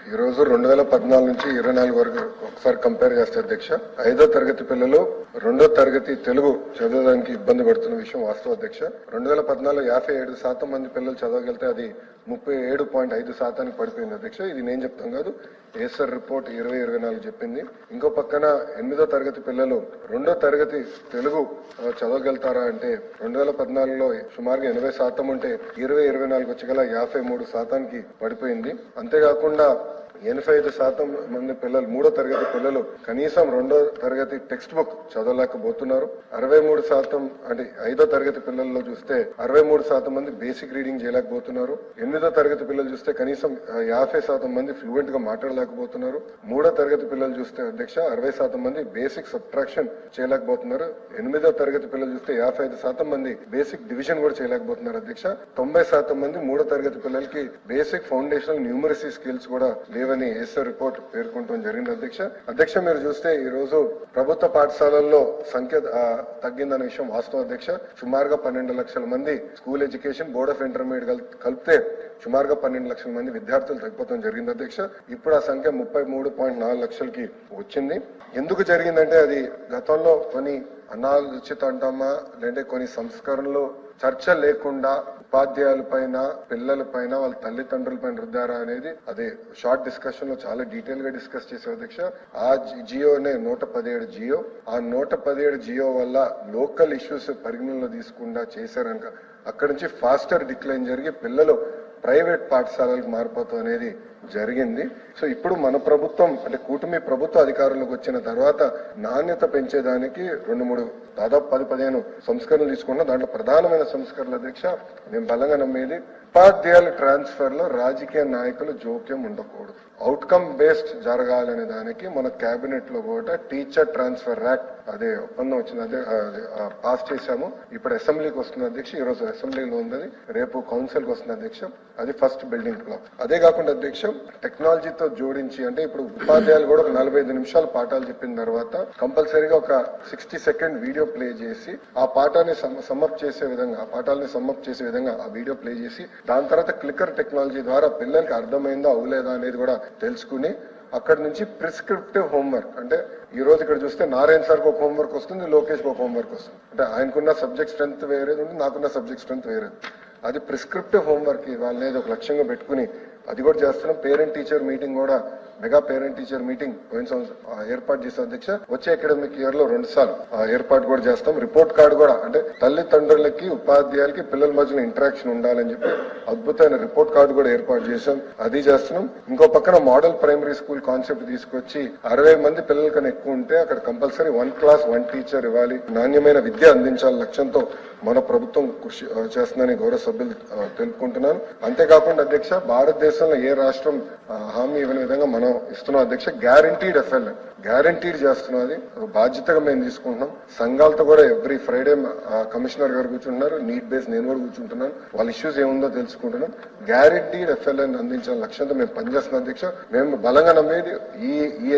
ఈ రోజు 2014 నుంచి 24 వరకు ఒకసారి కంపేర్ చేస్తే అధ్యక్ష 5వ తరగతి పిల్లలు 2వ తరగతి తెలుగు చదవడానికి ఇబ్బంది పడుతున్న విషయం వాస్తవ అధ్యక్ష. 2014 57% మంది పిల్లలు చదవగలిగితే అది 37.5% పడిపోయింది అధ్యక్ష. ఇది నేను చెప్తాం కాదు, ఏసర్ రిపోర్ట్ 2024 చెప్పింది. ఇంకో పక్కన 8వ తరగతి పిల్లలు 2వ తరగతి తెలుగు చదవగలుగుతారా అంటే 2014లో సుమారుగా 80% ఉంటే 2024 వచ్చగల 53%కి పడిపోయింది. అంతేకాకుండా 85% మంది పిల్లలు 3వ తరగతి పిల్లలు కనీసం 2వ తరగతి టెక్స్ట్ బుక్ చదవలేకపోతున్నారు. 63% అంటే 5వ తరగతి పిల్లల్లో చూస్తే 63% మంది బేసిక్ రీడింగ్ చేయలేకపోతున్నారు. 8వ తరగతి పిల్లలు చూస్తే కనీసం 50% మంది ఫ్లూయెంట్ గా మాట్లాడలేకపోతున్నారు. 3వ తరగతి పిల్లలు చూస్తే అధ్యక్ష 60% మంది బేసిక్ సబ్ట్రాక్షన్ చేయలేకపోతున్నారు. 8వ తరగతి పిల్లలు చూస్తే 55% మంది బేసిక్ డివిజన్ కూడా చేయలేకపోతున్నారు అధ్యక్ష. 90% మంది 3వ తరగతి పిల్లలకి బేసిక్ ఫౌండేషనల్ న్యూమరసీ స్కిల్స్ కూడా లేవని ఏసర్ రిపోర్ట్ పేర్కొనడం జరిగింది అధ్యక్ష. మీరు చూస్తే ఈ రోజు ప్రభుత్వ పాఠశాలల్లో సంఖ్య తగ్గిందనే విషయం వాస్తవం అధ్యక్ష. సుమారుగా 12 లక్షల మంది school education board of intermediate కలిపితే సుమారుగా 12 లక్షల మంది విద్యార్థులు తగ్గిపోవడం జరిగింది అధ్యక్ష. ఇప్పుడు ఆ సంఖ్య 33.4 లక్షలకి వచ్చింది. ఎందుకు జరిగిందంటే అది గతంలో కొన్ని అనాలోచిత అంటామా లేదంటే కొన్ని సంస్కరణలు చర్చ లేకుండా ఉపాధ్యాయుల పైన పిల్లల పైన వాళ్ళ తల్లిదండ్రుల పైన రుద్దారా అనేది అదే షార్ట్ డిస్కషన్ లో చాలా డీటెయిల్ గా డిస్కస్ చేసే అధ్యక్ష. ఆ జియోనే 117 జియో, ఆ 117 జియో వల్ల లోకల్ ఇష్యూస్ పరిగణనలో తీసుకుండా చేశారనక అక్కడి నుంచి ఫాస్టర్ డిక్లైన్ జరిగి పిల్లలు ప్రైవేట్ పాఠశాలలకు మారిపోతాం అనేది జరిగింది. సో ఇప్పుడు మన ప్రభుత్వం అంటే కూటమి ప్రభుత్వ అధికారంలోకి వచ్చిన తర్వాత నాణ్యత పెంచేదానికి 2-3 దాదాపు 10-15 సంస్కరణలు తీసుకున్నా. దాంట్లో ప్రధానమైన సంస్కరణలు అధ్యక్ష నేను బలంగా నమ్మేది ఉపాధ్యాయుల ట్రాన్స్ఫర్ లో రాజకీయ నాయకులు జోక్యం ఉండకూడదు. అవుట్కమ్ బేస్డ్ జరగాలనే దానికి మన కేబినెట్ లో కూడా టీచర్ ట్రాన్స్ఫర్ యాక్ట్ అదే ఒప్పందం వచ్చింది, అదే పాస్ చేశాము. ఇప్పుడు అసెంబ్లీకి వస్తుంది అధ్యక్ష. ఈ రోజు అసెంబ్లీలో ఉంది, రేపు కౌన్సిల్ కి వస్తుంది అధ్యక్ష. అది ఫస్ట్ బిల్డింగ్ బ్లాక్. అదే కాకుండా అధ్యక్ష టెక్నాలజీతో జోడించి అంటే ఇప్పుడు ఉపాధ్యాయులు కూడా ఒక 45 నిమిషాలు పాఠాలు చెప్పిన తర్వాత కంపల్సరీగా ఒక 60 సెకండ్ వీడియో ప్లే చేసి ఆ పాఠాన్ని సమ్మప్ చేసే విధంగా ఆ పాఠాలని సమ్మప్ చేసే విధంగా ఆ వీడియో ప్లే చేసి దాని తర్వాత క్లిక్కర్ టెక్నాలజీ ద్వారా పిల్లలకి అర్థమైందా అవలేదా అనేది కూడా తెలుసుకుని అక్కడి నుంచి ప్రిస్క్రిప్టివ్ హోంవర్క్ అంటే ఈ రోజు ఇక్కడ చూస్తే నారాయణ సార్కి ఒక హోంవర్క్ వస్తుంది, లోకేష్ ఒక హోంవర్క్ వస్తుంది. అంటే ఆయనకున్న సబ్జెక్ట్ స్ట్రెంత్ వేరేది ఉంటుంది, నాకున్న సబ్జెక్ట్ స్ట్రెంత్ వేరేది. అది ప్రిస్క్రిప్టివ్ హోంవర్క్ వాళ్ళనేది ఒక లక్ష్యంగా పెట్టుకుని అది కూడా చేస్తున్నాం. పేరెంట్ టీచర్ మీటింగ్ కూడా మెగా పేరెంట్ టీచర్ మీటింగ్ పోయిన సంవత్సరం ఏర్పాటు చేస్తాం అధ్యక్ష. వచ్చే అకాడమిక్ ఇయర్ లో 2 సార్లు ఏర్పాటు కూడా చేస్తాం. రిపోర్ట్ కార్డు కూడా అంటే తల్లిదండ్రులకి ఉపాధ్యాయులకి పిల్లల మధ్యన ఇంటరాక్షన్ ఉండాలని చెప్పి అద్భుతమైన రిపోర్ట్ కార్డు కూడా ఏర్పాటు చేశాం, అది చేస్తున్నాం. ఇంకో పక్కన మోడల్ ప్రైమరీ స్కూల్ కాన్సెప్ట్ తీసుకొచ్చి 60 మంది పిల్లల కన్నా ఎక్కువ ఉంటే అక్కడ కంపల్సరీ 1 క్లాస్ 1 టీచర్ ఇవ్వాలి, నాణ్యమైన విద్య అందించాలి లక్ష్యంతో మన ప్రభుత్వం కృషి చేస్తుందని గౌరవ సభ్యులు తెలుపుకుంటున్నాను. అంతేకాకుండా అధ్యక్ష భారతదేశంలో ఏ రాష్ట్రం హామీ ఇవ్వని విధంగా మనం ఇస్తున్నాం అధ్యక్ష. గ్యారంటీడ్ ఎఫ్ఎల్ గ్యారంటీడ్ చేస్తున్నాం, అది బాధ్యతగా మేము తీసుకుంటున్నాం. సంఘాలతో కూడా ఎవ్రీ ఫ్రైడే కమిషనర్ గారు కూర్చుంటున్నారు, నీట్ బేస్ నేను కూడా కూర్చుంటున్నాను, వాళ్ళ ఇష్యూస్ ఏముందో తెలుసుకుంటున్నాం. గ్యారంటీడ్ ఎఫ్ఎల్ అందించాలని లక్ష్యంతో మేము పనిచేస్తున్నాం అధ్యక్ష. మేము బలంగా నమ్మేది ఈ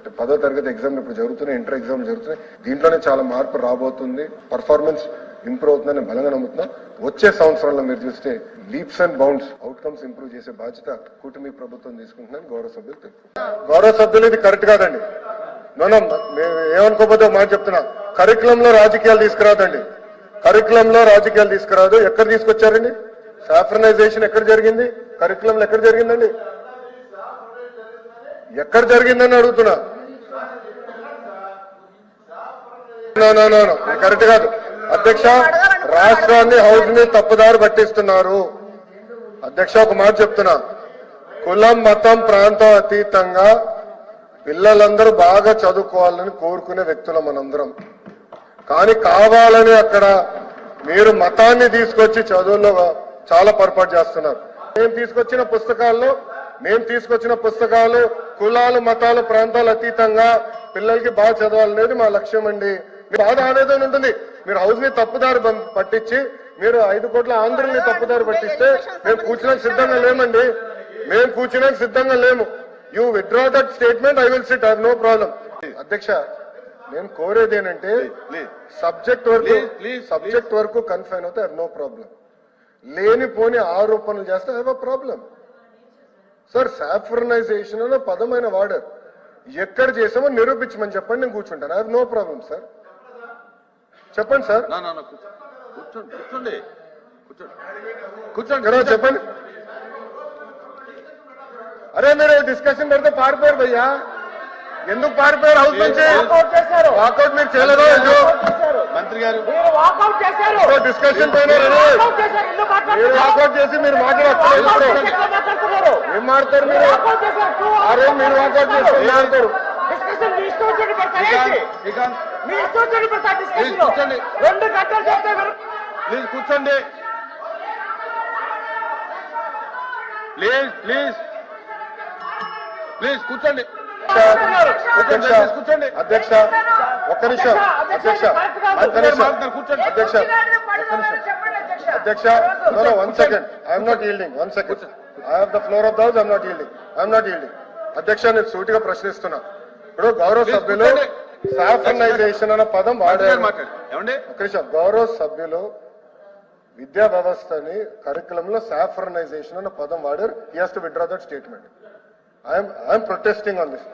10వ తరగతి ఎగ్జామ్ ఇప్పుడు జరుగుతున్నాయి, ఇంటర్ ఎగ్జామ్ జరుగుతున్నాయి, దీంట్లోనే చాలా మార్పు రాబోతుంది, పర్ఫార్మెన్స్ ఇంప్రూవ్ అవుతుందని బలంగా నమ్ముతున్నాం. వచ్చే సంవత్సరంలో మీరు చూస్తే leaps and bounds outcomes improve చేసే బాధ్యత కూటమి ప్రభుత్వం తీసుకుంటుందని గౌరవ సభ్యులు తెలుపుతున్నారు. గౌరవ సభ్యులు ఇది కరెక్ట్ కాదండి. ఏమనుకోకపోతే మాట చెప్తున్నా, కరికులంలో రాజకీయాలు తీసుకురాదండి. కరికులంలో రాజకీయాలు తీసుకురాదు. ఎక్కడ తీసుకొచ్చారండి? సాఫ్రనైజేషన్ ఎక్కడ జరిగింది? కరికులంలో ఎక్కడ జరిగిందండి? ఎక్కడ జరిగిందని అడుగుతున్నా. కరెక్ట్ కాదు అధ్యక్ష. రాష్ట్రాన్ని హౌస్ ని తప్పుదారి పట్టిస్తున్నారు అధ్యక్ష. ఒక మాట చెప్తున్నా, కులం మతం ప్రాంతం అతీతంగా పిల్లలందరూ బాగా చదువుకోవాలని కోరుకునే వ్యక్తులు మనందరం. కానీ కావాలని అక్కడ మీరు మతాన్ని తీసుకొచ్చి చదువుల్లో చాలా పొరపాటు చేస్తున్నారు. మేము తీసుకొచ్చిన పుస్తకాలు కులాలు మతాలు ప్రాంతాలు అతీతంగా పిల్లలకి బాగా చదవాలనేది మా లక్ష్యం అండి. మీ బాధ ఆవేదన ఉంటుంది. మీరు హౌస్ ని తప్పుదారి పట్టించి మీరు 5 కోట్ల ఆంధ్రుల్ని తప్పుదారి పట్టిస్తే మేము కూర్చున్నాక సిద్ధంగా లేమండి. మేము కూర్చున్నాక సిద్ధంగా లేము. You withdraw that statement, I will sit, I have no problem. అధ్యక్ష నేను కోరేది ఏంటంటే సబ్జెక్ట్ వరకు కన్ఫైన్ అవుతే ఐ హావ్ నో ప్రాబ్లం. లేనిపోని ఆరోపణలు చేస్తే I have a problem. Sir saffronization అన్న పదమైన వాడారు. ఎక్కడ చేసామో నిరూపించమని చెప్పండి, నేను కూర్చుంటాను. I have no problem sir. చెప్పండి సార్. కూర్చోండి కూర్చోండి చెప్పండి. అరే మీరు డిస్కషన్ పెడితే పారిపోయారు భయ్యా, ఎందుకు పారిపోయారు? హౌస్ నుంచి వాకౌట్ మీరు చేయలేదో మంత్రి గారు డిస్కషన్ పోయినారు. మీరు వాకౌట్ చేసి మీరు మాట్లాడతారు. ఏం మాట్లాడతారు మీరు? అరే మీరు వాకౌట్ చేస్తారు మాట్లాడతారు. ప్లీజ్ కూర్చోండి. ప్లీజ్ కూర్చోండి. కూర్చోండి అధ్యక్ష ఒక్క నిమిషం. అధ్యక్ష కూర్చోండి. అధ్యక్ష అధ్యక్ష no 1 second. I'm not yielding. 1 second. I have the floor of the house. I'm not yielding. అధ్యక్ష నేను సూటిగా ప్రశ్నిస్తున్నా. ఇప్పుడు గౌరవ సభ్యులు సాఫ్రనైజేషన్ అన్న పదం వాడారు. ఒక నిమిషం. గౌరవ సభ్యులు విద్యా వ్యవస్థని కరికులంలో సాఫ్రనైజేషన్ అన్న పదం వాడారు. He has to withdraw that statement. I'm protesting on this.